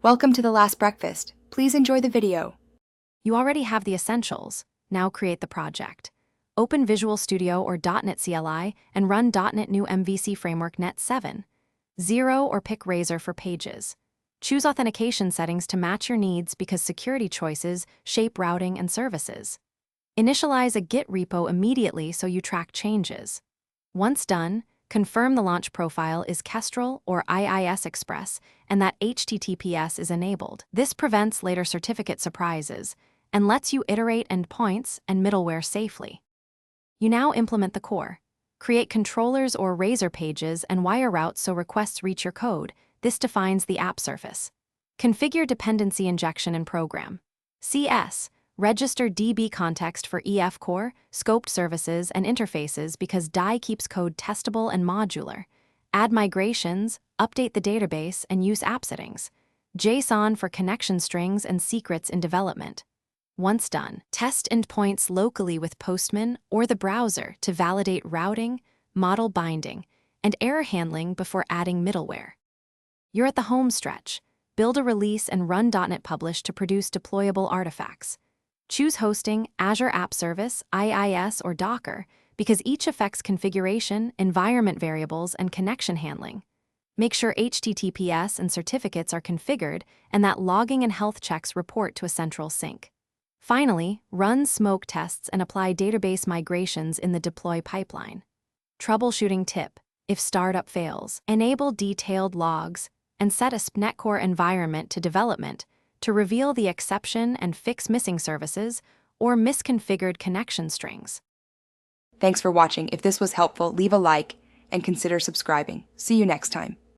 Welcome to The Last Breakfast. Please enjoy the video. You already have the essentials. Now create the project. Open Visual Studio or .NET CLI and run .NET New MVC Framework Net 7. 0 or pick Razor for pages. Choose authentication settings to match your needs because security choices shape routing and services. Initialize a Git repo immediately so you track changes. Once done, confirm the launch profile is Kestrel or IIS Express and that HTTPS is enabled. This prevents later certificate surprises and lets you iterate endpoints and middleware safely. You now implement the core. Create controllers or Razor pages and wire routes so requests reach your code. This defines the app surface. Configure dependency injection and program. CS. Register DB context for EF core, scoped services, and interfaces because DI keeps code testable and modular. Add migrations, update the database, and use app settings. JSON for connection strings and secrets in development. Once done, test endpoints locally with Postman or the browser to validate routing, model binding, and error handling before adding middleware. You're at the home stretch. Build a release and run .NET Publish to produce deployable artifacts. Choose hosting, Azure App Service, IIS, or Docker because each affects configuration, environment variables, and connection handling. Make sure HTTPS and certificates are configured and that logging and health checks report to a central sync. Finally, run smoke tests and apply database migrations in the deploy pipeline. Troubleshooting tip: if startup fails, enable detailed logs and set a .NET Core environment to development to reveal the exception and fix missing services or misconfigured connection strings. Thanks for watching. If this was helpful, leave a like and consider subscribing. See you next time.